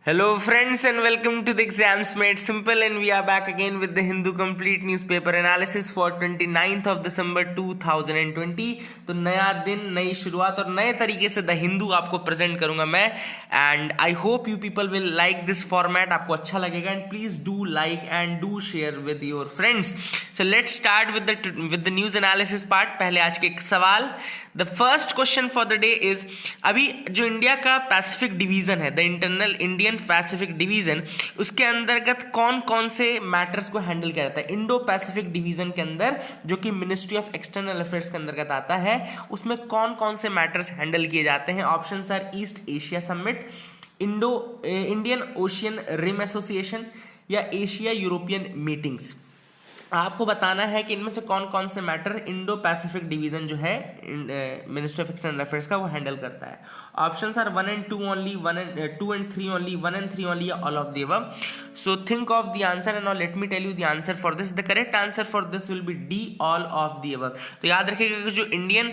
Hello friends and welcome to the exams made simple, and we are back again with the Hindu complete newspaper analysis for 29th of December 2020। तो नया दिन, नई शुरुआत और नए तरीके से द हिंदू आपको प्रेजेंट करूंगा मैं, and I hope you people will like this format. आपको अच्छा लगेगा and please do like and do share with your friends. So let's start with the news analysis part. पहले आज के एक सवाल। The first question for the day is, अभी जो इंडिया का पैसिफिक डिवीजन है, the internal Indian Pacific division, उसके अंतर्गत कौन कौन से मैटर्स को हैंडल किया जाता है? इंडो पैसिफिक डिवीजन के अंदर, जो कि मिनिस्ट्री ऑफ एक्सटर्नल अफेयर्स के अंतर्गत आता है, उसमें कौन कौन से मैटर्स हैंडल किए जाते हैं? Options are East Asia Summit, Indian Ocean Rim Association या एशिया यूरोपियन मीटिंग्स। आपको बताना है कि इनमें से कौन कौन से मैटर इंडो पैसिफिक डिवीजन जो है मिनिस्ट्री ऑफ एक्सटर्नल अफेयर्स का, वो हैंडल करता है। Options are 1 and 2 only, 2 and 3 only, 1 and 3 only, या all of the above. So think of the answer and now let me tell you the answer for this. The correct answer for this will be D, all of the above. तो याद रखिएगा कि जो Indian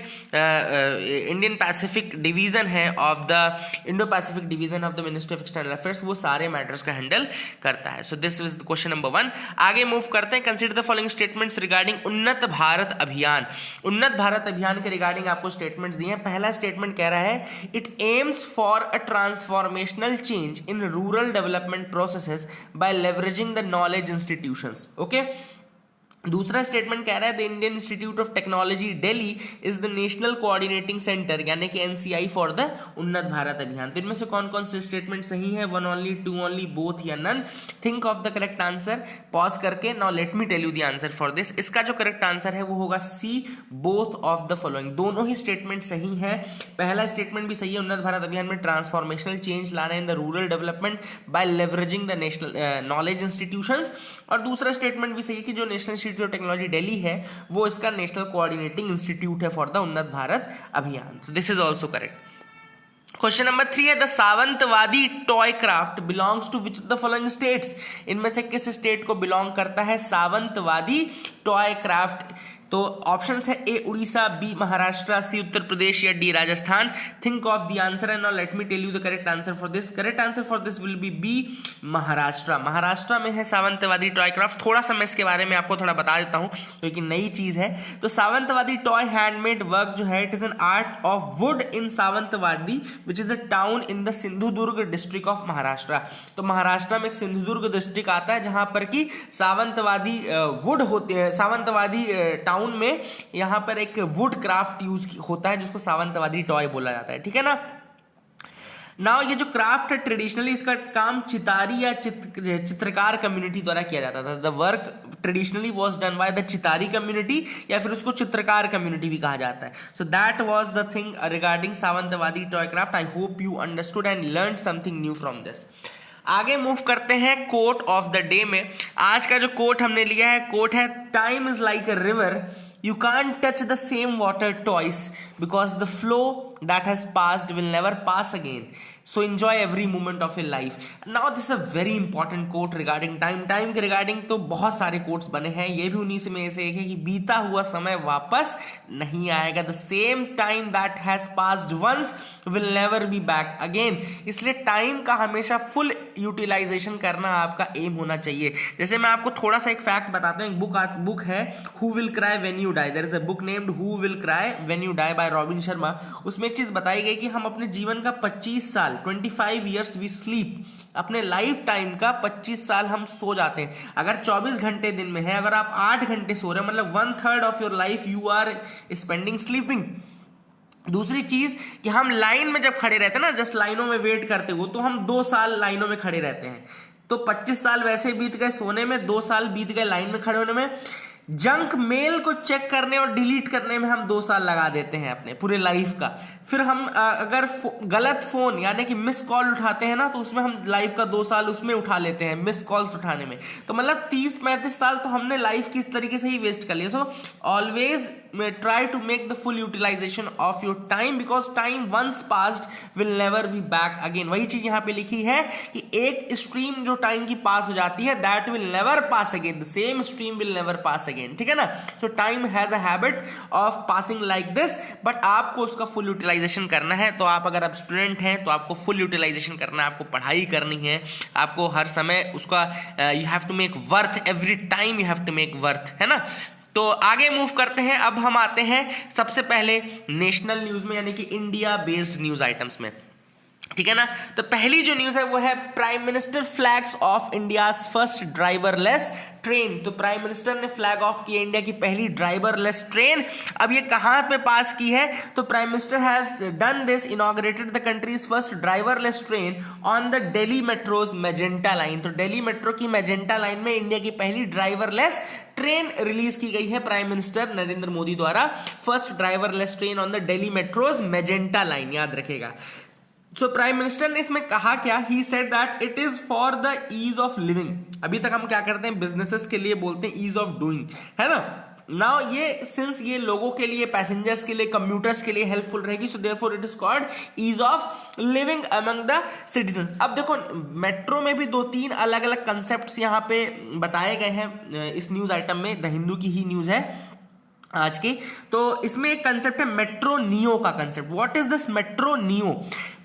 Pacific division है of the Indo Pacific division of the ministry of external affairs, वो सारे matters का handle करता है। सो दिस इज क्वेश्चन नंबर 1। आगे मूव करते हैं। Consider the following statements regarding उन्नत भारत अभियान। उन्नत भारत अभियान के रिगार्डिंग आपको स्टेटमेंट्स दिए हैं। पहला स्टेटमेंट कह रहा है, it aims for a transformational change in rural development processes by leveraging the knowledge institutions. Okay. दूसरा स्टेटमेंट कह रहा है, the Indian Institute of technology Delhi is the national coordinating centre, यानी कि NCI for the Unnat Bharat अभियान। तो इनमें से कौन कौन से स्टेटमेंट सही है? 1 ओनली, 2 ओनली, बोथ या none? Think of the correct answer, pause करके। Now let me tell you the answer for this. इसका जो करेक्ट आंसर है वो होगा C, both of the following. दोनों ही स्टेटमेंट सही है। पहला स्टेटमेंट भी सही है, उन्नत भारत अभियान में ट्रांसफॉर्मेशनल चेंज लाना in the rural development by leveraging the national knowledge institutions, और दूसरा स्टेटमेंट भी सही है कि जो national institute of technology Delhi है वो इसका नेशनल कोऑर्डिनेटिंग इंस्टीट्यूट है for the Unnat Bharat Abhiyan. This is also correct. Question number 3 है, the Sawantwadi toy craft belongs to which the following states? इनमें से किस स्टेट को बिलोंग करता है सावंतवादी टॉय क्राफ्ट? तो ऑप्शंस है A Orissa, B Maharashtra, C Uttar Pradesh, या D Rajasthan. Think of the answer and now let me tell you the correct answer for this. Correct answer for this will be B, Maharashtra. Maharashtra में है Sawantwadi toy craft. थोड़ा सा मैं इसके बारे में आपको थोड़ा बता देता हूं क्योंकि नई चीज है। तो सावंतवादी टॉय हैंडमेड वर्क जो है, it is an art of wood in Sawantwadi which is a town in the Sindhudurg district of Maharashtra. तो महाराष्ट्र में एक सिंधुदुर्ग डिस्ट्रिक्ट आता है जहां पर की सावंतवादी वुड होते हैं। सावंतवादी टाउन में यहां पर एक वुड क्राफ्ट यूज होता है जिसको सावंतवादी टॉय बोला जाता है। ठीक है ना। नाउ ये जो क्राफ्ट है, ट्रेडिशनली इसका काम चितारी या चित्रकार कम्युनिटी द्वारा किया जाता था। The work traditionally was done by the Chitari community, या फिर उसको चित्रकार कम्युनिटी भी कहा जाता है। So that was the thing regarding Sawantwadi toy craft. I hope you understood and learn something new from this. आगे मूव करते हैं कोट ऑफ द डे में। आज का जो कोट हमने लिया है, कोट है, time is like a river, you can't touch the same water twice because the flow that has passed will never pass again, so enjoy every moment of your life. Now this is a very important quote regarding time. Time के regarding तो बहुत सारे quotes बने हैं, ये भी उन्हीं में से एक है कि बीता हुआ समय वापस नहीं आएगा। The same time that has passed once will never be back again. इसलिए टाइम का हमेशा फुल यूटिलाइजेशन करना आपका एम होना चाहिए। जैसे मैं आपको थोड़ा सा एक फैक्ट बताता हूँ। एक बुक है Who Will Cry When You Die. There is a book named Who Will Cry When You Die by robin Sharma. उसमें एक चीज बताई गई कि हम अपने जीवन का 25 साल 25 years we sleep, अपने लाइफ टाइम का 25 साल हम सो जाते हैं। अगर 24 घंटे दिन में है, अगर आप 8 घंटे सो रहे हो, मतलब 1/3 of your life you are spending sleeping. दूसरी चीज कि हम लाइन में जब खड़े रहते हैं ना, जस्ट लाइनों में वेट करते हो, तो हम 2 साल लाइनों में खड़े रहते हैं। तो 25 साल वैसे बीत गए सोने में, 2 साल बीत गए लाइन में खड़े होने में। जंक मेल को चेक करने और डिलीट करने में हम 2 साल लगा देते हैं अपने पूरे लाइफ का। फिर हम अगर गलत फोन यानी कि मिस कॉल उठाते हैं ना, तो उसमें हम लाइफ का 2 साल उसमें उठा लेते हैं, मिस कॉल्स उठाने में। तो मतलब 30-35 साल तो हमने लाइफ की इस तरीके से ही वेस्ट कर लिया। So always try to make the full utilization of your time, because time once passed will never be back again. वही चीज यहां पे लिखी है कि एक स्ट्रीम जो टाइम की पास हो जाती है, that will never pass again, the same stream will never pass again. Again, ठीक है ना। सो time has a habit of passing like this, but आपको उसका फुल यूटिलाइजेशन करना है। तो आप अगर आप स्टूडेंट हैं तो आपको फुल यूटिलाइजेशन करना है, आपको पढ़ाई करनी है, आपको हर समय उसका you have to make worth, every time you have to make worth, है ना। तो आगे मूव करते हैं। अब हम आते हैं सबसे पहले नेशनल न्यूज में, यानी कि इंडिया बेस्ड न्यूज आइटम्स में, ठीक है ना। तो पहली जो न्यूज है वो है prime minister flags of India's first driverless train. तो प्राइम मिनिस्टर ने फ्लैग ऑफ किया इंडिया की पहली ड्राइवरलेस ट्रेन। अब ये कहां पे पास की है, तो prime minister has done this, inaugurated the countries first driverless train on the Delhi metro's magenta line. तो दिल्ली मेट्रो की मैजेंटा लाइन में इंडिया की पहली ड्राइवरलेस ट्रेन रिलीज की गई है प्राइम मिनिस्टर नरेंद्र मोदी द्वारा। First driverless train on the Delhi metro's magenta line, याद रखेगा। सो प्राइम मिनिस्टर ने इसमें कहा क्या, he said that it is for the ease of living. अभी तक हम क्या करते हैं, बिजनेसेस के लिए बोलते हैं ईज ऑफ डूइंग, है ना। नाउ ये सिंस ये लोगों के लिए, पैसेंजर्स के लिए, कम्यूटर्स के लिए हेल्पफुल रहेगी, so therefore it is called ease of living among the citizen. अब देखो मेट्रो में भी 2-3 अलग अलग कंसेप्ट यहाँ पे बताए गए हैं इस न्यूज आइटम में, द हिंदू की ही न्यूज है आज की। तो इसमें एक कंसेप्ट है मेट्रो नियो का concept. What is this metro neo?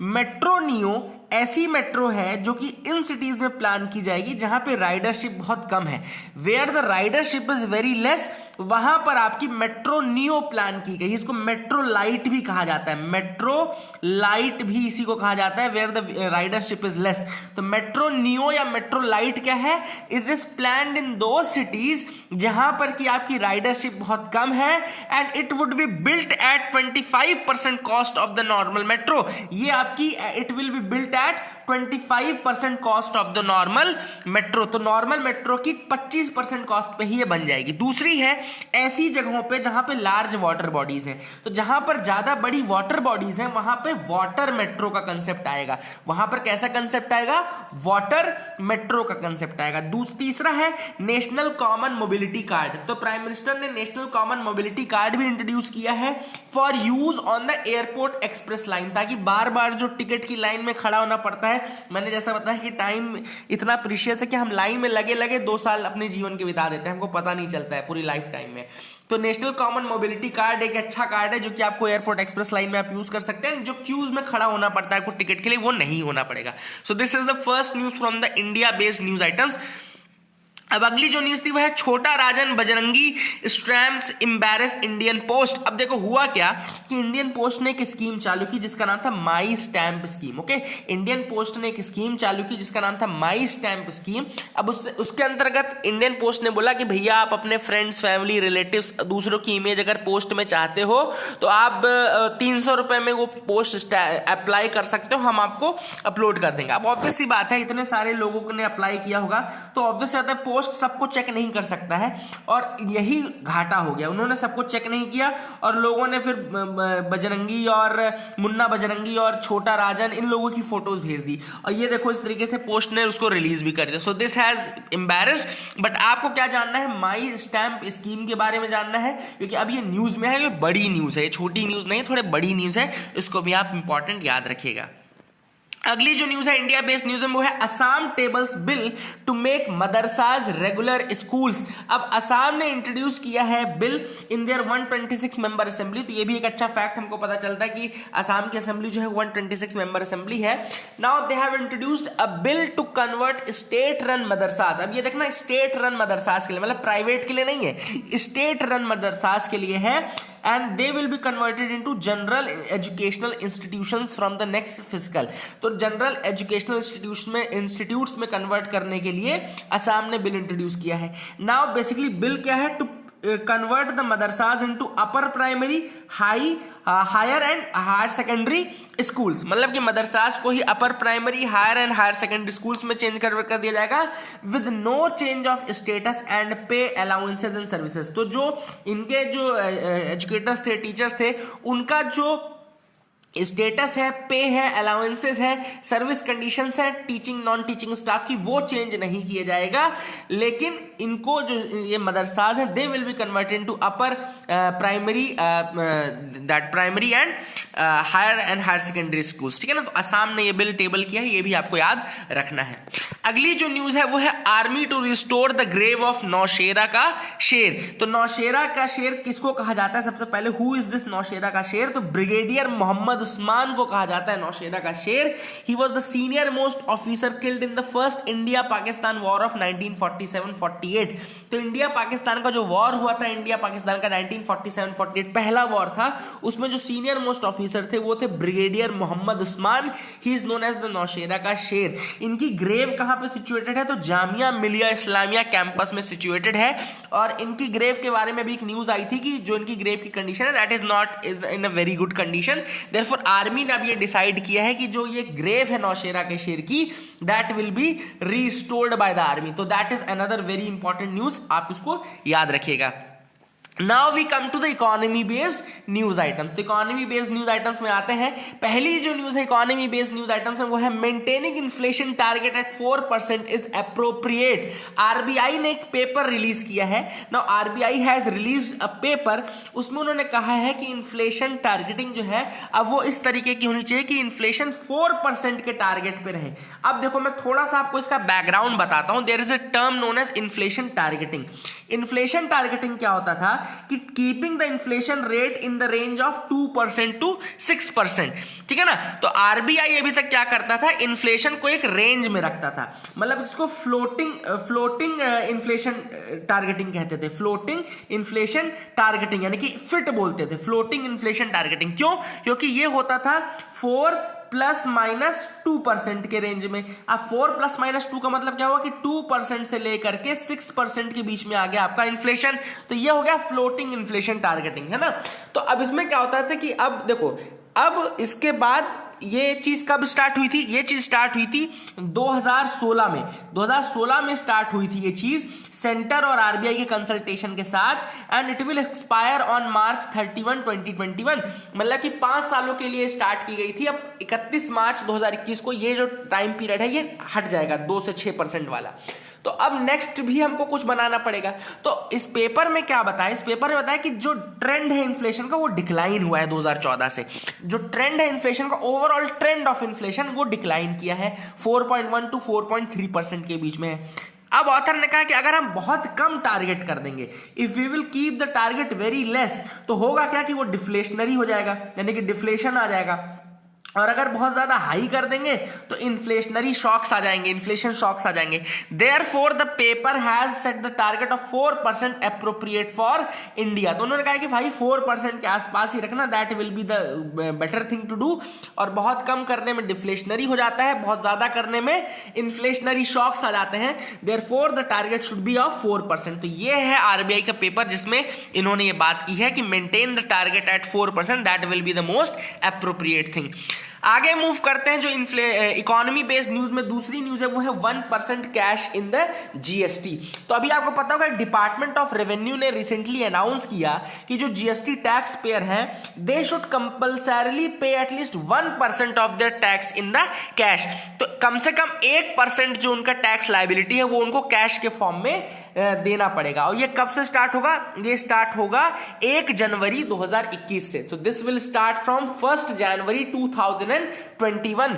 Metro neo ऐसी मेट्रो है जो कि इन सिटीज में प्लान की जाएगी जहां पे राइडरशिप बहुत कम है, where the ridership is very less, वहां पर आपकी मेट्रो नियो प्लान की गई। इसको मेट्रो लाइट भी कहा जाता है, मेट्रो लाइट भी इसी को कहा जाता है, where the ridership is less. तो मेट्रो नियो या मेट्रो लाइट क्या है, इट इज प्लान्ड इन दो सिटीज जहां पर कि आपकी राइडरशिप बहुत कम है, and it would be built at 25% cost of the normal metro. ये आपकी it will be built at 25% cost of the normal metro. तो नॉर्मल मेट्रो की 25% कॉस्ट पे ही ये बन जाएगी। दूसरी है ऐसी जगहों पे जहां पे लार्ज वाटर बॉडीज हैं, तो जहां पर ज्यादा बड़ी वाटर बॉडीज हैं वहां पे वाटर मेट्रो का कंसेप्ट आएगा। वहां पर कैसा कंसेप्ट आएगा, वाटर मेट्रो का कंसेप्ट आएगा। तीसरा है नेशनल कॉमन मोबिलिटी कार्ड। तो प्राइम मिनिस्टर ने नेशनल कॉमन मोबिलिटी कार्ड भी इंट्रोड्यूस किया है for use on the airport express line, ताकि बार बार जो टिकट की लाइन में खड़ा होना पड़ता है, मैंने जैसा बताया कि टाइम इतना प्रीशियस है कि हम लाइन में लगे लगे 2 साल अपने जीवन के बिता देते हैं, हमको पता नहीं चलता है पूरी लाइफ टाइम में। तो नेशनल कॉमन मोबिलिटी कार्ड एक अच्छा कार्ड है जो कि आपको एयरपोर्ट एक्सप्रेस लाइन में आप यूज कर सकते हैं। जो क्यूज में खड़ा होना पड़ता है आपको टिकट के लिए, वो नहीं होना पड़ेगा। So this is the first news from the India based news items. अब अगली जो न्यूज थी वह है Chhota Rajan Bajrangi stamps embarrass Indian post. अब देखो हुआ क्या कि इंडियन पोस्ट ने एक स्कीम चालू की जिसका नाम था माई stamp scheme. Okay, Indian post ने एक स्कीम चालू की जिसका नाम था माई स्टैम्प स्कीम। अब उसके अंतर्गत इंडियन पोस्ट ने बोला कि भैया आप अपने फ्रेंड्स, फैमिली, रिलेटिव्स, दूसरों की इमेज अगर पोस्ट में चाहते हो तो आप 300 रुपए में वो पोस्ट अप्लाई कर सकते हो, हम आपको अपलोड कर देंगे। अब ऑब्वियस सी बात है, इतने सारे लोगों ने अप्लाई किया होगा तो ऑब्वियस बात है पोस्ट सबको चेक नहीं कर सकता है, और यही घाटा हो गया। उन्होंने सबको चेक नहीं किया और लोगों ने फिर बजरंगी और मुन्ना बजरंगी और छोटा राजन इन लोगों की फोटोज भेज दी, और ये देखो इस तरीके से पोस्ट ने उसको रिलीज भी कर दिया। So this has embarrassed. But आपको क्या जानना है, माई स्टैम्प स्कीम के बारे में जानना है, क्योंकि अब ये न्यूज में है, ये बड़ी न्यूज है, ये छोटी न्यूज नहीं, थोड़े बड़ी न्यूज है, इसको भी आप इंपॉर्टेंट याद रखिएगा। अगली जो न्यूज है इंडिया बेस्ड न्यूज में वो है Assam tables bill to make madrasas regular schools. अब असम ने इंट्रोड्यूस किया है bill in their 126 member assembly. तो ये भी एक अच्छा फैक्ट हमको पता चलता है कि असम की असेंबली जो है 126 मेंबर असेंबली है। Now they have introduced a bill to convert state run madrasas. अब ये देखना स्टेट रन मदरसाज के लिए, मतलब प्राइवेट के लिए नहीं है, स्टेट रन मदरसाज के लिए है, and they will be converted into general educational institutions from the next fiscal। तो जनरल एजुकेशनल इंस्टीट्यूट्स में कन्वर्ट करने के लिए असम ने बिल इंट्रोड्यूस किया है। नाउ बेसिकली बिल क्या है, to convert the madrasas into upper primary, higher and higher secondary schools. मतलब कि मदरसाज को ही upper primary, higher and higher secondary schools में चेंज कर दिया जाएगा with no change of status and pay allowances and services. तो जो इनके जो एजुकेटर्स थे, टीचर्स थे, उनका जो स्टेटस है, पे है, अलाउंसेस है, सर्विस कंडीशंस है टीचिंग नॉन टीचिंग स्टाफ की, वो चेंज नहीं किया जाएगा। लेकिन इनको जो ये मदरसाज हैं they will be converted into upper primary that primary and higher secondary schools, ठीक है ना। तो असम ने ये बिल टेबल किया है, ये भी आपको याद रखना है। अगली जो न्यूज है वो है army to restore the grave of Nowshera का शेर। तो नौशेरा का शेर किसको कहा जाता है? सबसे पहले हु इज दिस नौशेरा का शेर? तो ब्रिगेडियर मोहम्मद उस्मान को कहा जाता है नौशेरा का शेर। He was the senior most officer killed in the first India Pakistan war of 1947-48। तो इंडिया पाकिस्तान का जो वॉर हुआ था, इंडिया पाकिस्तान का 1947-48 पहला वॉर था, उसमें जो सीनियर मोस्ट ऑफिसर थे वो थे brigadier Mohammad Usman. He is known as the Nowshera का शेर। इनकी ग्रेव कहां पे सिचुएटेड है? तो जामिया मिलिया इस्लामिया कैंपस में सिचुएटेड है। और इनकी ग्रेव के बारे में भी एक न्यूज आई थी कि जो इनकी ग्रेव की कंडीशन है that is not in a very good condition. Therefore army ने अब ये डिसाइड किया है कि जो ये ग्रेव है नौशेरा के शेर की, that will be restored by the army. तो that is another very important news, आप इसको याद रखिएगा। Now we come to the economy based news items. तो इकोनॉमी बेस्ड न्यूज आइटम्स में आते हैं। पहली जो न्यूज है इकोनॉमी बेस्ड न्यूज आइटम्स में वो है maintaining inflation target at 4% is appropriate. RBI ने एक पेपर रिलीज किया है। Now RBI has released a paper, उसमें उन्होंने कहा है कि इन्फ्लेशन टारगेटिंग जो है अब वो इस तरीके की होनी चाहिए कि इन्फ्लेशन 4% के टारगेट पे रहे। अब देखो मैं थोड़ा सा आपको इसका बैकग्राउंड बताता हूं। There is a term known as inflation targeting. Inflation targeting क्या होता था कि keeping the inflation rate in the range of 2% to 6%, ठीक है ना। तो आरबीआई अभी तक क्या करता था? इन्फ्लेशन को एक रेंज में रखता था, मतलब इसको फ्लोटिंग इन्फ्लेशन टारगेटिंग कहते थे। फ्लोटिंग इन्फ्लेशन टारगेटिंग यानी कि फिट बोलते थे, फ्लोटिंग इन्फ्लेशन टारगेटिंग। क्यों? क्योंकि ये होता था 4+-2% के रेंज में। अब 4+-2 का मतलब क्या हुआ कि 2% से लेकर के 6% के बीच में आ गया आपका इन्फ्लेशन। तो ये हो गया फ्लोटिंग इन्फ्लेशन टारगेटिंग, है ना। तो अब इसमें क्या होता था कि अब देखो, अब इसके बाद ये चीज कब स्टार्ट हुई थी? ये चीज स्टार्ट हुई थी 2016 में। 2016 में स्टार्ट हुई थी ये चीज सेंटर और आरबीआई के कंसल्टेशन के साथ। And it will expire on March 31, 2021। मतलब कि 5 सालों के लिए स्टार्ट की गई थी। अब 31 मार्च 2021 को ये जो टाइम पीरियड है ये हट जाएगा 2 से 6% वाला। तो अब नेक्स्ट भी हमको कुछ बनाना पड़ेगा। तो इस पेपर में क्या बताया? इस पेपर में बताया कि जो ट्रेंड है इन्फ्लेशन का वो डिक्लाइन हुआ है 2014 से। जो ट्रेंड है इन्फ्लेशन का, ओवरऑल ट्रेंड ऑफ इन्फ्लेशन वो डिक्लाइन किया है, 4.1 टू 4.3% के बीच में है। अब ऑथर ने कहा कि अगर हम बहुत कम टारगेट कर देंगे, if we will keep the target very less, तो होगा क्या कि वो डिफ्लेशनरी हो जाएगा, यानी कि डिफ्लेशन आ जाएगा। और अगर बहुत ज्यादा हाई कर देंगे तो इन्फ्लेशनरी शॉक्स आ जाएंगे, इन्फ्लेशन शॉक्स आ जाएंगे। Therefore the paper has set the target of 4% appropriate for India. तो उन्होंने कहा कि भाई 4% के आसपास ही रखना, that will be the better thing to do. और बहुत कम करने में डिफ्लेशनरी हो जाता है, बहुत ज्यादा करने में इन्फ्लेशनरी शॉक्स आ जाते हैं। Therefore the target should be of 4%। तो ये है आरबीआई का पेपर जिसमें इन्होंने ये बात की है कि maintain the target at 4%, that will be the most appropriate thing. आगे मूव करते हैं। जो इकोनॉमी बेस्ड न्यूज में दूसरी न्यूज है वो है 1% कैश इन द जीएसटी। तो अभी आपको पता होगा डिपार्टमेंट ऑफ रेवेन्यू ने रिसेंटली अनाउंस किया कि जो जीएसटी टैक्स पेयर हैं दे शुड कंपल्सरीली पे at least 1% of their tax in the cash. तो कम से कम 1% जो उनका टैक्स लायबिलिटी है वो उनको कैश के फॉर्म में देना पड़ेगा। और ये कब से स्टार्ट होगा? ये स्टार्ट होगा 1 जनवरी 2021 से। तो this will start from 1 January 2021।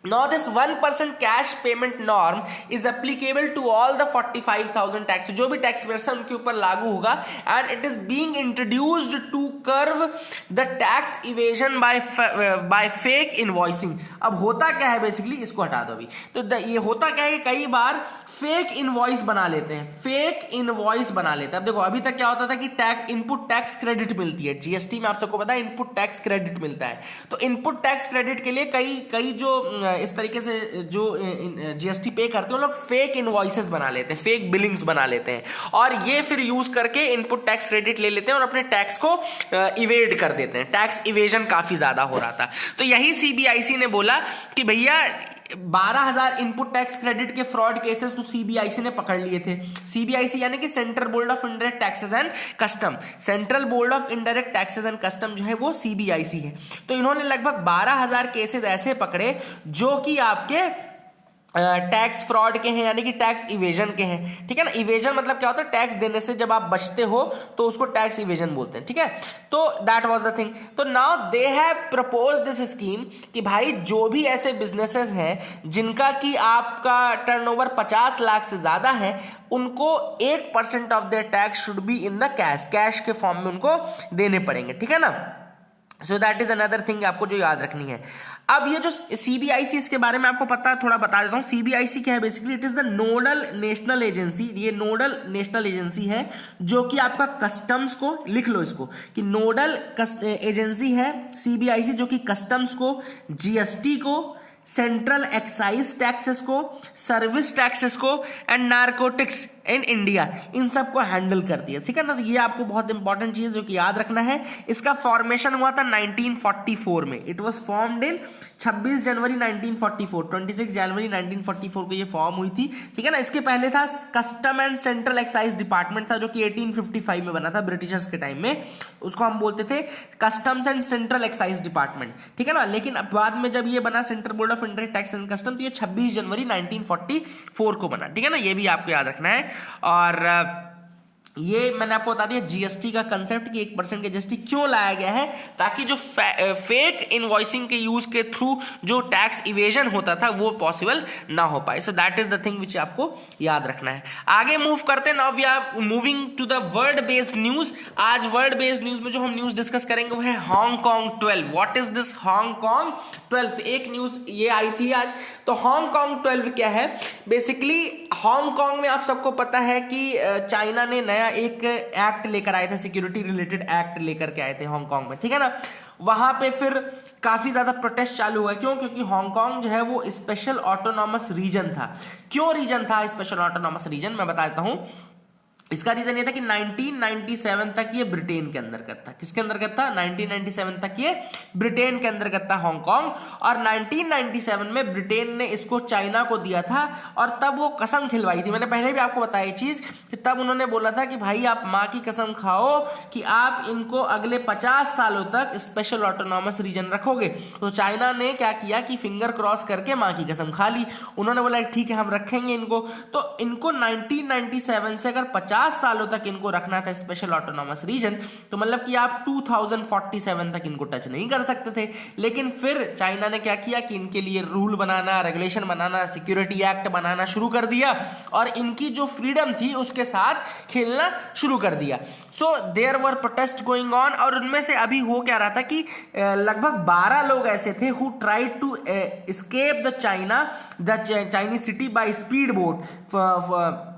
Now this 1% cash payment norm is applicable to all the 45,000 tax, जो भी टैक्स पेयर्स है उनके ऊपर लागू होगा। And it is being introduced to curb the tax evasion by fake invoicing. अब होता क्या है बेसिकली, इसको हटा दो अभी। तो ये होता क्या है कि कई बार फेक इनवॉइस बना लेते हैं, फेक इनवॉइस बना लेते हैं। अब देखो अभी तक क्या होता था कि टैक्स इनपुट टैक्स क्रेडिट मिलती है जीएसटी में, आप सबको पता है इनपुट टैक्स क्रेडिट मिलता है। तो इनपुट टैक्स क्रेडिट के लिए कई जो इस तरीके से जो जीएसटी पे करते हैं लोग फेक इनवॉइसेस बना लेते हैं, फेक बिलिंग्स बना लेते हैं, और ये फिर यूज करके इनपुट टैक्स क्रेडिट ले लेते हैं और अपने टैक्स को इवेड कर देते हैं। टैक्स इवेजन काफी ज्यादा हो रहा था। तो यही सीबीआईसी ने बोला कि भैया 12,000 इनपुट टैक्स क्रेडिट के फ्रॉड केसेस तो सीबीआईसी ने पकड़ लिए थे। सीबीआईसी यानी कि central board of indirect taxes and custom, central board of indirect taxes and custom जो है वो सीबीआईसी है। तो इन्होंने लगभग 12,000 केसेस ऐसे पकड़े जो कि आपके टैक्स फ्रॉड के हैं, यानी कि टैक्स इवेजन के हैं। ठीक है ना, इवेजन मतलब क्या होता है, टैक्स देने से जब आप बचते हो तो उसको टैक्स इवेजन बोलते हैं। ठीक है, तो दैट वाज द थिंग। तो now they have propose this scheme कि भाई जो भी ऐसे बिजनेसेस हैं जिनका कि आपका टर्नओवर 50 लाख से ज्यादा है, उनको 1% of their tax should be in the cash के फॉर्म में उनको देने पड़ेंगे। ठीक है ना, सो दैट इज अनदर थिंग आपको जो याद रखनी है। अब ये जो सीबीआईसी, इसके बारे में आपको पता, थोड़ा बता देता हूं। सीबीआईसी क्या है basically, it is the nodal national agency. ये नोडल नेशनल एजेंसी है जो कि आपका कस्टम्स को, लिख लो इसको, कि नोडल एजेंसी है सीबीआईसी जो कि कस्टम्स को, जीएसटी को, सेंट्रल एक्साइज टैक्सेस को, सर्विस टैक्सेस को एंड नारकोटिक्स इन इंडिया, इन सबको हैंडल करती है। ठीक है ना, तो ये आपको बहुत इंपॉर्टेंट चीज जो कि याद रखना है। इसका फॉर्मेशन हुआ था 1944 में। इट वाज फॉर्म्ड इन 26 जनवरी 1944, 26 जनवरी 1944 को ये फॉर्म हुई थी। ठीक है ना, इसके पहले था custom and central excise department था जो कि 1855 में बना था ब्रिटिशर्स के टाइम में। उसको हम बोलते थे customs and central excise department. ठीक है ना, लेकिन अब बाद में जब ये बना central board of indirect tax and custom, तो ये 26 जनवरी 1944 को बना। ठीक है ना, ये भी आपको याद रखना है। और ये मैंने आपको बता दिया जीएसटी का कंसेप्ट कि 1% के जीएसटी क्यों लाया गया है, ताकि जो फेक इनवॉइसिंग के यूज के थ्रू जो टैक्स इवेजन होता था वो पॉसिबल ना हो पाए। So that is the thing which आपको याद रखना है। आगे मूव करते हैं। Now we are moving to the world based news. आज वर्ल्ड बेस्ड न्यूज में जो हम न्यूज डिस्कस करेंगे वो है Hong Kong 12। What is this Hong Kong 12? एक न्यूज ये आई थी आज। तो हांगकांग 12 क्या है बेसिकली? हांगकांग में आप सबको पता है कि चाइना ने नया एक एक्ट लेकर आए थे, सिक्योरिटी रिलेटेड एक्ट लेकर के आए थे हांगकांग में। ठीक है ना, वहां पे फिर काफी ज्यादा प्रोटेस्ट चालू हुआ। क्यों? क्योंकि हांगकांग जो है वो स्पेशल ऑटोनॉमस रीजन था। क्यों रीजन था स्पेशल ऑटोनॉमस रीजन, मैं बता देता हूं। इसका रीजन ये था कि 1997 तक ये ब्रिटेन के अंतर्गत था। किसके अंतर्गत था? 1997 तक ये ब्रिटेन के अंतर्गत था हांगकांग। और 1997 में ब्रिटेन ने इसको चाइना को दिया था और तब वो कसम खिलवाई थी। मैंने पहले भी आपको बताया चीज कि तब उन्होंने बोला था कि भाई आप मां की कसम खाओ कि आप इनको अगले 50 सालों तक स्पेशल ऑटोनॉमस रीजन रखोगे। तो चाइना ने क्या किया कि फिंगर क्रॉस करके मां की कसम खा ली। उन्होंने बोला ठीक है हम रखेंगे इनको। तो इनको 1997 से अगर 50 सालों तक इनको रखना था स्पेशल ऑटोनॉमस रीजन, तो मतलब कि आप 2047 तक इनको टच नहीं कर सकते थे। लेकिन फिर चाइना ने क्या किया कि इनके लिए रूल बनाना, रेगुलेशन बनाना, सिक्योरिटी एक्ट बनाना शुरू कर दिया और इनकी जो फ्रीडम थी उसके साथ खेलना शुरू कर दिया। So there were protest going on. और उनमें से अभी हो क्या रहा था कि लगभग 12 लोग ऐसे थे who tried to escape the Chinese city by speed boat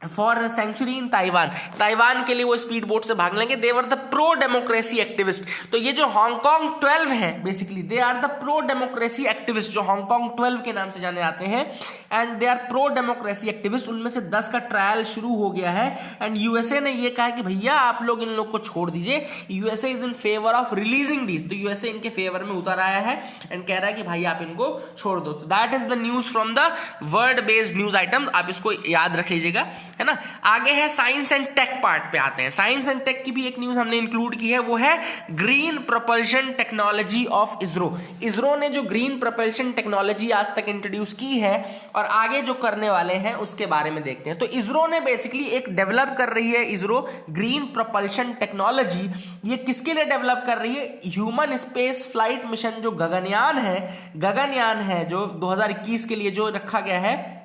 for century in Taiwan. Taiwan के लिए वो स्पीड बोट से भाग लेंगे। They were the pro democracy activist. तो ये जो हांगकांग 12 है basically they are the pro democracy activist, जो हांगकांग 12 के नाम से जाने जाते हैं। And they are pro democracy activist. उनमें से 10 का ट्रायल शुरू हो गया है। एंड यूएसए ने ये कहा कि भैया आप लोग इन लोग को छोड़ दीजिए। USA is in favour of releasing this. तो यूएसए इनके फेवर में उतर आया है एंड कह रहा है कि भाई आप इनको छोड़ दो। तो that is the news from the world based news item. आप इसको याद रख लीजिएगा, है ना। आगे है साइंस एंड टेक पार्ट पे आते हैं। साइंस एंड टेक की भी एक न्यूज हमने इंक्लूड की है, वो है green propulsion technology of ISRO. ISRO ने जो ग्रीन प्रोपल्शन टेक्नोलॉजी आज तक इंट्रोड्यूस की है और आगे जो करने वाले हैं उसके बारे में देखते हैं। तो इसरो ने बेसिकली एक डेवलप कर रही है इसरो ग्रीन प्रोपल्शन टेक्नोलॉजी। ये किसके लिए डेवलप कर रही है? ह्यूमन स्पेस फ्लाइट मिशन जो गगनयान है जो 2021 के लिए जो रखा गया है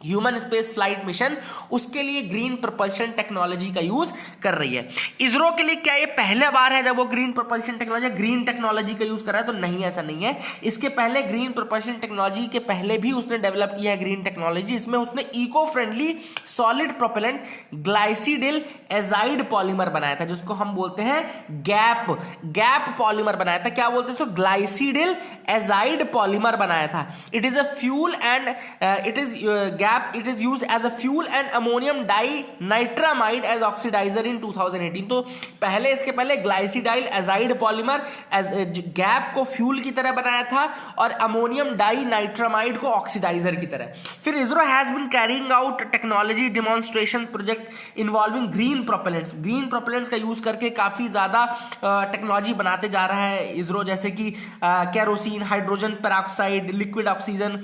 ह्यूमन स्पेस फ्लाइट मिशन, उसके लिए ग्रीन प्रोपल्शन टेक्नोलॉजी का यूज कर रही है। इसरो के लिए क्या ये पहला बार है जब वो ग्रीन प्रोपल्शन ग्रीन टेक्नोलॉजी का यूज कर रहा है? तो नहीं, ऐसा नहीं है। इसके पहले ग्रीन प्रोपल्शन टेक्नोलॉजी के पहले भी उसने डेवलप किया है ग्रीन टेक्नोलॉजी। इसमें उसने eco friendly solid propellant glycidyl azide polymer बनाया था, जिसको हम बोलते हैं गैप पॉलीमर बनाया था। क्या बोलते हैं इसको? ग्लाइसिडिल एजाइड पॉलीमर बनाया था। It is a fuel and it is GAP it is used as a fuel and ammonium dinitramide as oxidizer in 2018। तो पहले इसके पहले ग्लाइसिडाइल एजाइड पॉलीमर गैप को फ्यूल की तरह बनाया था और अमोनियम डाई नाइट्रामाइड को ऑक्सीडाइजर की तरह। फिर ISRO has been carrying out technology demonstration project involving green propellants. Green propellants का यूज करके काफी ज्यादा टेक्नोलॉजी बनाते जा रहा है इसरो, जैसे कि kerosene, hydrogen peroxide, liquid oxygen,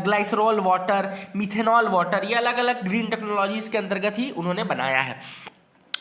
glycerol water, methanol water, ये अलग अलग ग्रीन टेक्नोलॉजीज के अंतर्गत ही उन्होंने बनाया है।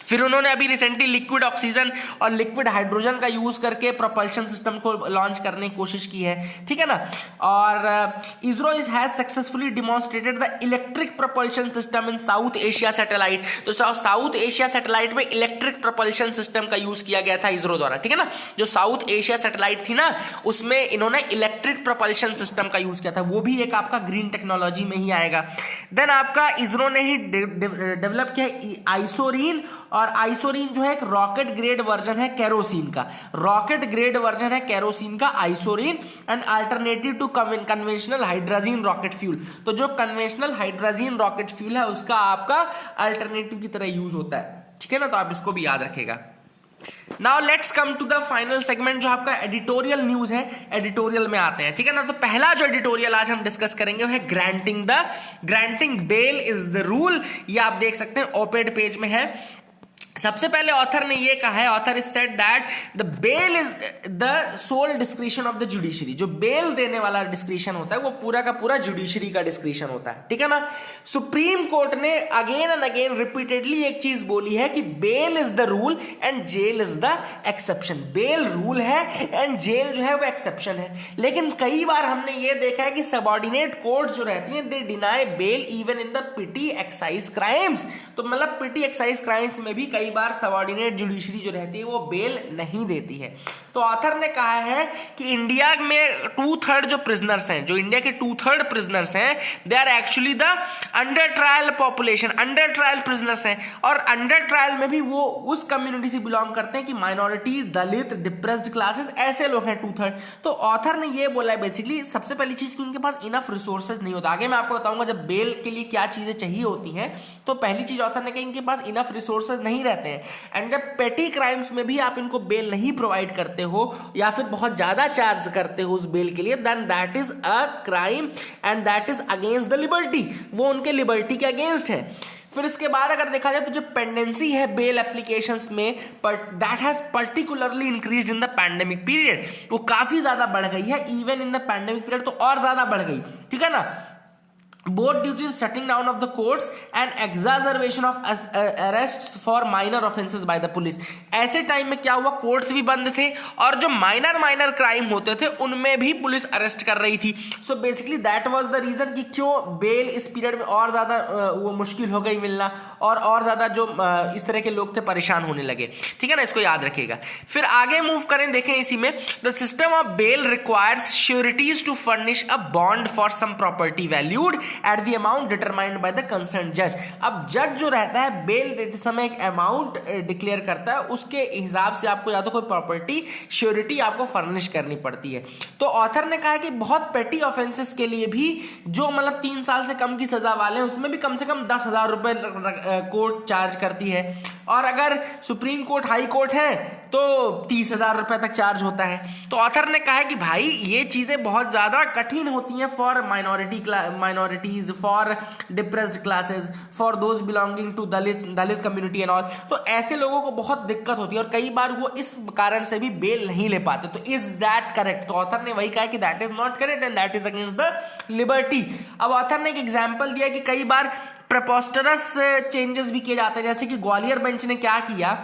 फिर उन्होंने अभी रिसेंटली लिक्विड ऑक्सीजन और लिक्विड हाइड्रोजन का यूज करके प्रोपल्शन सिस्टम को लॉन्च करने की कोशिश की है, ठीक है ना। और ISRO has successfully demonstrated the electric propulsion system in south Asia satellite. तो साउथ एशिया सैटेलाइट में इलेक्ट्रिक प्रोपल्शन सिस्टम का यूज किया गया था इसरो द्वारा, ठीक है ना। जो साउथ एशिया सैटेलाइट थी ना, उसमें इन्होंने इलेक्ट्रिक प्रोपल्शन सिस्टम का यूज किया था, वो भी एक आपका ग्रीन टेक्नोलॉजी में ही आएगा। देन आपका इसरो ने ही डेवलप किया आइसोरीन, और आइसोरीन जो है एक रॉकेट ग्रेड वर्जन है केरोसिन का। रॉकेट ग्रेड वर्जन है केरोसिन का आइसोरीन, and alternative to conventional hydrogen rocket fuel. तो जो कन्वेंशनल हाइड्रोजन रॉकेट फ्यूल है उसका आपका अल्टरनेटिव की तरह यूज होता है, ठीक है ना। तो आप इसको भी याद रखेगा। Now let's come to the final segment जो आपका एडिटोरियल न्यूज है। एडिटोरियल में आते हैं, ठीक है ना। तो पहला जो एडिटोरियल आज हम डिस्कस करेंगे वो है granting bail is the rule. ये आप देख सकते हैं ओपेड पेज में है। सबसे पहले ऑथर ने ये कहा है, author is said that the bail is the sole discretion of the judiciary. जो बेल देने वाला डिस्क्रिशन होता है वो पूरा का पूरा जुडिशरी का डिस्क्रिशन होता है, ठीक है ना। सुप्रीम कोर्ट ने अगेन एंड अगेन रिपीटेडली एक चीज बोली है कि bail is the rule and jail is the exception. Bail rule है एंड जेल जो है वो एक्सेप्शन है। लेकिन कई बार हमने ये देखा है कि सबऑर्डिनेट कोर्ट्स जो रहती हैं they deny bail even in the petty excise crimes. तो मतलब पिटी एक्साइज क्राइम्स में भी कई बार सबऑर्डिनेट जुडिशरी जो रहती है वो बेल नहीं देती है। तो ऑथर ने कहा है कि इंडिया में 2/3 जो प्रिजनर्स हैं, जो इंडिया के 2/3 प्रिजनर्स हैं, they are actually the under trial population. Under trial prisoners हैं और अंडर ट्रायल में भी वो उस कम्युनिटी से बिलोंग करते हैं कि माइनॉरिटी, दलित, डिप्रेस्ड क्लासेस, ऐसे लोग हैं 2/3। तो ऑथर ने ये बोला है बेसिकली सबसे पहली चीज कि इनके पास इनफ रिसोर्सेज नहीं होता। आगे मैं आपको बताऊंगा जब बेल के लिए क्या चीजें चाहिए होती हैं। तो पहली चीज ऑथर ने कहा इनके पास इनफ रिसोर्सेज नहीं रहते हैं, एंड जब पेटी क्राइम्स में भी आप इनको बेल नहीं प्रोवाइड करते हो या फिर बहुत ज्यादा चार्ज करते हो उस बेल के लिए, then that is a crime and that is against the liberty. वो उनके लिबर्टी के अगेंस्ट है। फिर इसके बाद अगर देखा जाए तो जो पेंडेंसी है बेल एप्लीकेशंस में, that has particularly increased in the pandemic period. वो काफी ज्यादा बढ़ गई है, even in the pandemic period तो और ज्यादा बढ़ गई, ठीक है ना। both due to the shutting down of the courts and exacerbation of arrests for minor offenses by the police। ऐसे टाइम में क्या हुआ, कोर्ट्स भी बंद थे और जो माइनर क्राइम होते थे उनमें भी पुलिस अरेस्ट कर रही थी। So basically that was the reason कि क्यों बेल इस पीरियड में और ज्यादा वो मुश्किल हो गई मिलना, और ज्यादा जो इस तरह के लोग थे परेशान होने लगे, ठीक है ना। इसको याद रखिएगा। फिर आगे मूव करें, देखें इसी में, the system of bail requires sureties to furnish a bond for some property valued at the amount determined by the concern जज। अब जज जो रहता है बेल देते समय एक अमाउंट डिक्लेयर करता है, उसके हिसाब से आपको या तो कोई प्रॉपर्टी श्योरिटी आपको फर्निश करनी पड़ती है। तो ऑथर ने कहा कि बहुत पेटी ऑफेंसेस के लिए भी जो मतलब 3 साल से कम की सजा वाले हैं उसमें भी कम से कम 10,000 रुपए कोर्ट चार्ज करती है, और अगर सुप्रीम कोर्ट, हाई कोर्ट है तो 30,000 रुपए तक चार्ज होता है। तो ऑथर ने कहा है कि भाई ये चीजें बहुत ज्यादा कठिन होती हैं for minorities, for depressed classes, for those belonging to Dalit community and all. तो ऐसे लोगों को बहुत दिक्कत होती है और कई बार वो इस कारण से भी बेल नहीं ले पाते। तो इज दैट करेक्ट? तो ऑथर ने वही कहा कि that is not correct and that is against the liberty. अब ऑथर ने एक एग्जाम्पल दिया कि कई बार प्रेपोस्टरस चेंजेस भी किए जाते हैं, जैसे कि ग्वालियर बेंच ने क्या किया,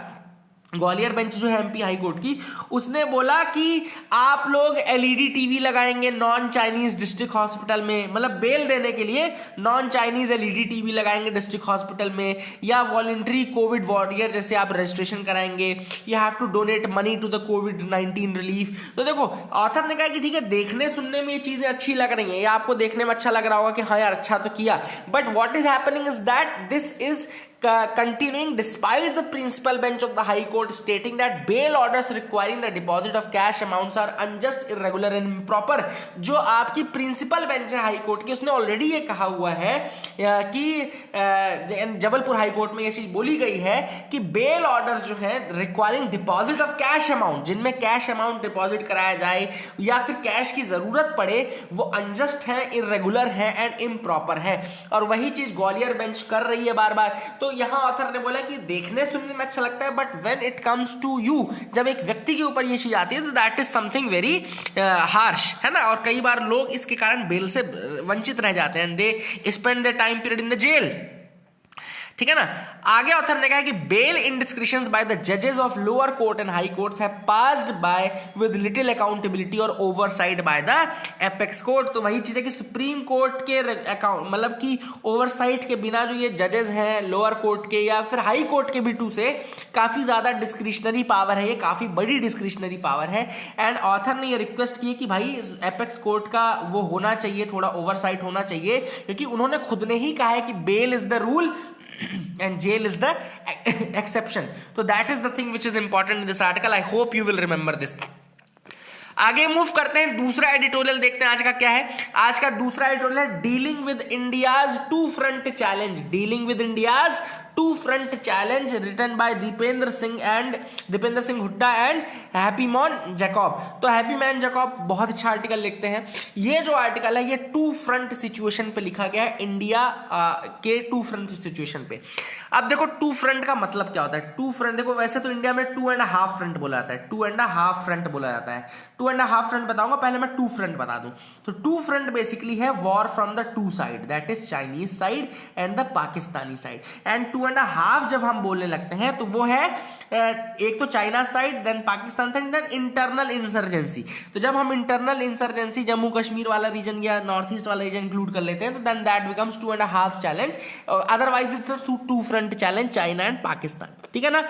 ग्वालियर बेंच जो है एमपी हाई कोर्ट की, उसने बोला कि आप लोग एलईडी टीवी लगाएंगे नॉन चाइनीज डिस्ट्रिक्ट हॉस्पिटल में, मतलब बेल देने के लिए नॉन चाइनीज एलईडी टीवी लगाएंगे डिस्ट्रिक्ट हॉस्पिटल में, या वॉलंटरी कोविड वॉरियर जैसे आप रजिस्ट्रेशन कराएंगे, you have to donate money to the कोविड-19 रिलीफ। तो देखो ऑथर ने कहा कि ठीक है, देखने सुनने में ये चीजें अच्छी लग रही हैं, या आपको देखने में अच्छा लग रहा होगा कि हाँ यार अच्छा तो किया, but what is happening is that this is continuing despite the principal bench of the high court stating that bail orders requiring the deposit of cash amounts are unjust, irregular and improper। जो आपकी principal bench है high court की, उसने already ये कहा हुआ है कि जबलपुर हाई कोर्ट में ये चीज बोली गई है कि बेल ऑर्डर जो है requiring deposit of cash amount, जिनमें कैश अमाउंट डिपॉजिट कराया जाए या फिर कैश की जरूरत पड़े, वो अनजस्ट है, इरेगुलर है एंड इम्प्रॉपर है। और वही चीज ग्वालियर बेंच कर रही है बार बार। तो यहां ऑथर ने बोला कि देखने सुनने में अच्छा लगता है, but when it comes to you, जब एक व्यक्ति के ऊपर ये चीज आती है तो that is something very harsh, है ना। और कई बार लोग इसके कारण बेल से वंचित रह जाते हैं, they spend the time period in the jail, ठीक है ना। आगे ऑथर ने कहा कि बेल इंडिस्क्रिशंस बाय द जजेस of lower court and high courts have passed by with little accountability और oversight by the apex court. तो वही चीज है कि सुप्रीम कोर्ट के अकाउंट मतलब कि ओवरसाइट के बिना जो ये जजेस हैं लोअर कोर्ट के या फिर हाई कोर्ट के भी टू से काफी ज्यादा डिस्क्रिशनरी पावर है, ये काफी बड़ी डिस्क्रिशनरी पावर है। एंड ऑथर ने ये रिक्वेस्ट की कि भाई एपेक्स कोर्ट का वो होना चाहिए, थोड़ा ओवरसाइट होना चाहिए, क्योंकि उन्होंने खुद ने ही कहा है कि bail is the rule and jail is the exception. So that is the thing which is important in this article. I hope you will remember this. आगे मूव करते हैं, दूसरा एडिटोरियल देखते हैं आज का क्या है। आज का दूसरा एडिटोरियल है dealing with India's two front challenge. Dealing with India's two front challenge written by Dipendra Singh Hooda and Happymon Jacob. तो हैप्पी मैन जैकब बहुत अच्छा आर्टिकल लिखते हैं। ये जो आर्टिकल है ये टू फ्रंट सिचुएशन पे लिखा गया है, इंडिया के टू फ्रंट सिचुएशन पे। अब देखो टू फ्रंट का मतलब क्या होता है। टू फ्रंट देखो, वैसे तो इंडिया में 2.5 फ्रंट बोला जाता है, 2.5 फ्रंट बोला जाता है। 2.5 फ्रंट बताऊंगा, पहले मैं टू फ्रंट बता दूं। तो टू फ्रंट बेसिकली है war from the two side, that is Chinese side and the Pakistani side. And 2.5 जब हम बोलने लगते हैं तो वो है एक तो China side, then Pakistan side, then internal insurgency. तो जब हम इंटरनल इंसर्जेंसी जम्मू कश्मीर वाला रीजन या नॉर्थ ईस्ट वाला रीजन इंक्लूड कर लेते हैं तो then that becomes 2.5 challenge. Otherwise it's two front challenge, China and Pakistan, ठीक है ना।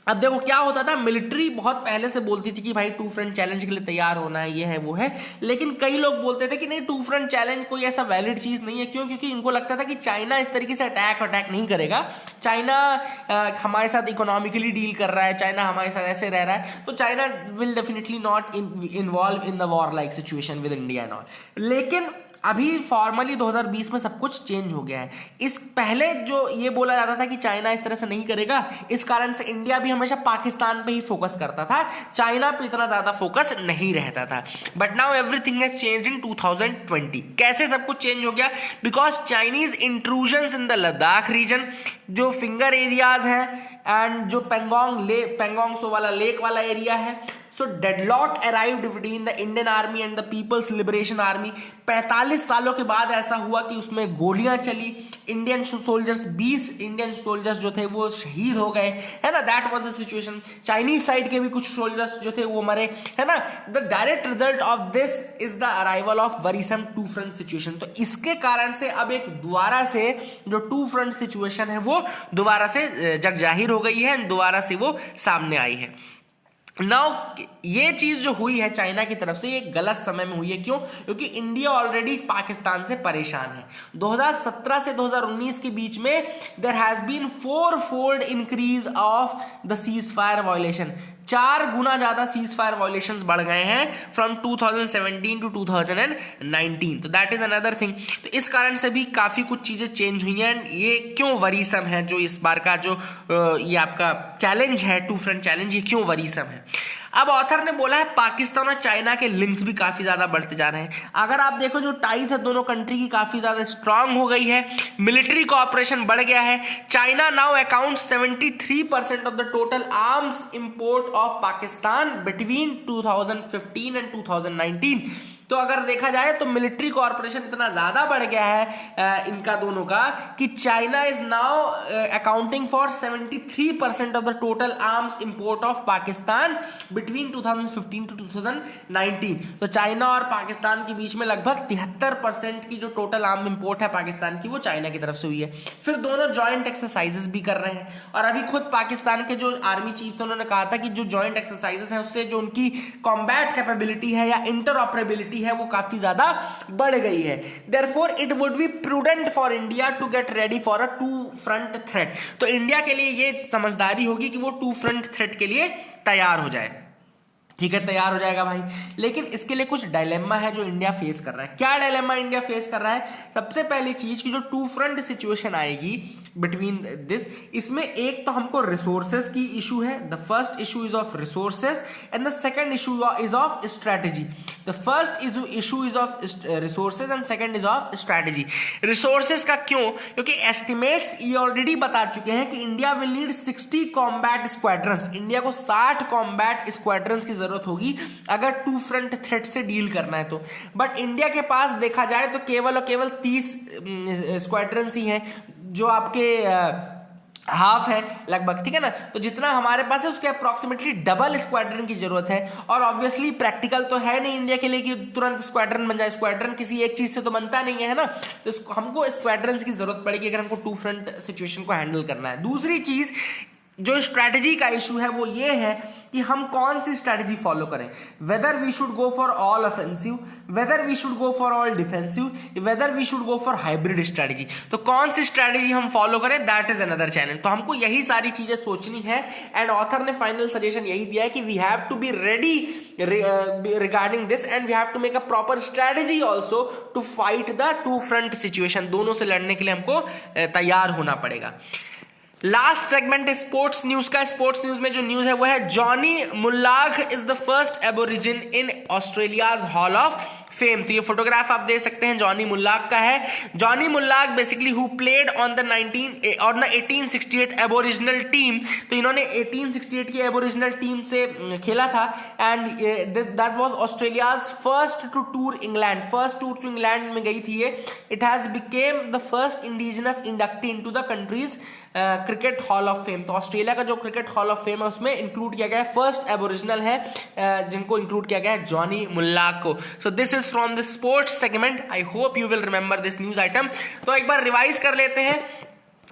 अब देखो क्या होता था, मिलिट्री बहुत पहले से बोलती थी कि भाई टू फ्रंट चैलेंज के लिए तैयार होना है, ये है वो है, लेकिन कई लोग बोलते थे कि नहीं टू फ्रंट चैलेंज कोई ऐसा वैलिड चीज नहीं है। क्यों? क्योंकि इनको लगता था कि चाइना इस तरीके से अटैक नहीं करेगा, चाइना हमारे साथ इकोनॉमिकली डील कर रहा है, चाइना हमारे साथ ऐसे रह रहा है, तो China will definitely not involve in the war like situation with India and all. लेकिन अभी फॉर्मली 2020 में सब कुछ चेंज हो गया है। इस पहले जो ये बोला जाता था कि चाइना इस तरह से नहीं करेगा, इस कारण से इंडिया भी हमेशा पाकिस्तान पे ही फोकस करता था, चाइना पे इतना ज्यादा फोकस नहीं रहता था। But now everything has changed in 2020। कैसे सब कुछ चेंज हो गया? Because Chinese intrusions in the Ladakh region, जो फिंगर एरियाज हैं एंड जो पेंगोंग सो वाला लेक वाला एरिया है, so deadlock arrived between the Indian army and the people's liberation army. 45 सालों के बाद ऐसा हुआ कि उसमें गोलियां चली, इंडियन सोल्जर्स 20 इंडियन सोल्जर्स जो थे वो शहीद हो गए, है ना। That was the situation. Chinese side के भी कुछ सोल्जर्स जो थे वो मरे, है ना। The direct result of this is the arrival of worrisome two front situation. तो इसके कारण से अब एक दोबारा से जो टू फ्रंट सिचुएशन है वो दोबारा से जगजाहिर हो गई है, दोबारा से वो सामने आई है। नाउ ये चीज जो हुई है चाइना की तरफ से, ये गलत समय में हुई है। क्यों? क्योंकि इंडिया ऑलरेडी पाकिस्तान से परेशान है। 2017 से 2019 के बीच में there has been 4-fold increase of the ceasefire violation. 4 गुना ज्यादा सीज फायर वायोलेशंस बढ़ गए हैं फ्रॉम 2017 टू 2019। तो दैट इज अनदर थिंग। तो इस कारण से भी काफी कुछ चीजें चेंज हुई हैं। ये क्यों वरीसम है, जो इस बार का जो ये आपका चैलेंज है टू फ्रंट चैलेंज, ये क्यों वरीसम है? अब ऑथर ने बोला है पाकिस्तान और चाइना के लिंक्स भी काफी ज्यादा बढ़ते जा रहे हैं। अगर आप देखो जो टाइज है दोनों कंट्री की काफी ज्यादा स्ट्रांग हो गई है, मिलिट्री कोऑपरेशन बढ़ गया है। China now accounts 73% of the total arms import of Pakistan between 2015 and 2019। तो अगर देखा जाए तो मिलिट्री कॉर्पोरेशन इतना ज्यादा बढ़ गया है इनका दोनों का कि China is now accounting for 73% of the total arms import of Pakistan between 2015 to 2019। तो चाइना और पाकिस्तान के बीच में लगभग 73% की जो टोटल आर्म इंपोर्ट है पाकिस्तान की, वो चाइना की तरफ से हुई है। फिर दोनों ज्वाइंट एक्सरसाइजेस भी कर रहे हैं, और अभी खुद पाकिस्तान के जो आर्मी चीफ थे उन्होंने कहा था कि जो ज्वाइंट एक्सरसाइजेस है उससे जो उनकी कॉम्बैट कैपेबिलिटी है या इंटरऑपरेबिलिटी है वो काफी ज्यादा बढ़ गई है। Therefore, it would be prudent for India to get ready for a two-front threat। तो इंडिया के लिए ये समझदारी होगी कि वो टू फ्रंट थ्रेट के लिए तैयार हो जाए। ठीक है, तैयार हो जाएगा भाई। लेकिन इसके लिए कुछ डायलेमा है जो इंडिया फेस कर रहा है। क्या डायलेमा इंडिया फेस कर रहा है? सबसे पहली चीज की जो टू फ्रंट सिचुएशन आएगी बिटवीन दिस, इसमें एक तो हमको रिसोर्सेज की इशू है। The first issue is of resources and the second issue is of strategy. The first issue is of resources and second is of strategy. Resources का क्यों? क्योंकि एस्टिमेट्स ये ऑलरेडी बता चुके हैं कि India will need 60 combat squadrons. India को 60 combat squadrons की जरूरत होगी अगर टू फ्रंट थ्रेट से डील करना है तो। बट इंडिया के पास देखा जाए तो केवल और केवल 30 स्क्वाड्रंस ही हैं, जो आपके हाफ है लगभग, ठीक है ना। तो जितना हमारे पास है उसके अप्रोक्सीमेटली डबल स्क्वाड्रन की जरूरत है। और ऑब्वियसली प्रैक्टिकल तो है नहीं इंडिया के लिए कि तुरंत स्क्वाड्रन बन जाए। स्क्वाड्रन किसी एक चीज से तो बनता नहीं है ना, तो हमको स्क्वाड्रन की जरूरत पड़ेगी अगर हमको टू फ्रंट सिचुएशन को हैंडल करना है। दूसरी चीज जो स्ट्रैटेजी का इशू है वो ये है कि हम कौन सी स्ट्रैटेजी फॉलो करें। Whether we should go for all offensive, whether we should go for all defensive, whether we should go for hybrid strategy. तो कौन सी स्ट्रैटेजी हम फॉलो करें, दैट इज अनदर चैनल। तो हमको यही सारी चीजें सोचनी है एंड ऑथर ने फाइनल सजेशन यही दिया है कि we have to be ready regarding this and we have to make a proper strategy also to fight the two front situation. दोनों से लड़ने के लिए हमको तैयार होना पड़ेगा। लास्ट सेगमेंट है स्पोर्ट्स न्यूज का। स्पोर्ट्स न्यूज में जो न्यूज है वो है Johnny Mullagh is the first aborigine in Australia's hall of fame. तो ये फोटोग्राफ आप देख सकते हैं, जॉनी मुल्लाग का है। Johnny Mullagh basically who played on the 1868 aboriginal team. तो इन्होंने 1868 की एबोरिजिनल टीम से खेला था and that was Australia's first to tour England. First tour to England में गई थी ये। It has became the first indigenous inductee into the country's cricket hall of fame. तो ऑस्ट्रेलिया का जो क्रिकेट हॉल ऑफ फेम है उसमें include किया गया है, फर्स्ट एबोरिजिनल है जिनको इंक्लूड किया गया है जॉनी मुल्लाग को। सो this is from the sports segment. I hope you will remember this news item. तो एक बार रिवाइज कर लेते हैं।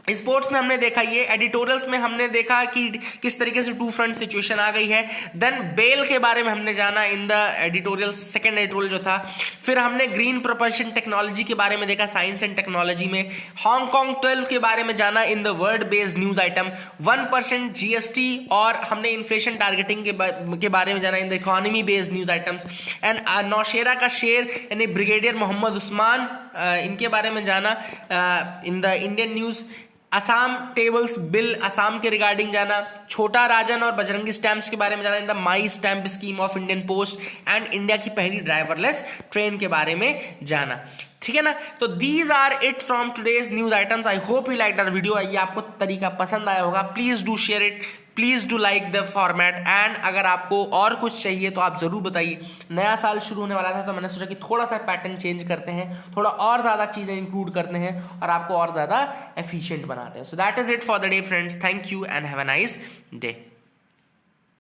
स्पोर्ट्स में हमने देखा, ये एडिटोरियल्स में हमने देखा कि किस तरीके से टू फ्रंट सिचुएशन आ गई है। देन बेल के बारे में हमने जाना in the editorial, second editorial जो था। फिर हमने ग्रीन प्रोपल्शन टेक्नोलॉजी के बारे में देखा साइंस एंड टेक्नोलॉजी में। हांगकांग 12 के बारे में जाना in the world based news item. 1% GST और हमने इन्फ्लेशन टारगेटिंग के बारे में जाना in the economy based news items. And Nowshera का शेर यानी ब्रिगेडियर मोहम्मद उस्मान, इनके बारे में जाना in the Indian news. Assam tables bill, Assam के रिगार्डिंग जाना। छोटा राजन और बजरंगी स्टैम्प्स के बारे में जाना in the my stamp scheme of Indian post. And India की पहली ड्राइवरलेस ट्रेन के बारे में जाना। ठीक है ना। तो these are it from today's news items. I hope you like our video. ये आपको तरीका पसंद आया होगा। Please do share it, please do like the format एंड अगर आपको और कुछ चाहिए तो आप जरूर बताइए। नया साल शुरू होने वाला था तो मैंने सोचा कि थोड़ा सा पैटर्न चेंज करते हैं, थोड़ा और ज्यादा चीजें इंक्लूड करते हैं और आपको और ज्यादा एफिशिएंट बनाते हैं। सो that is it for the day friends. Thank you and have a nice day.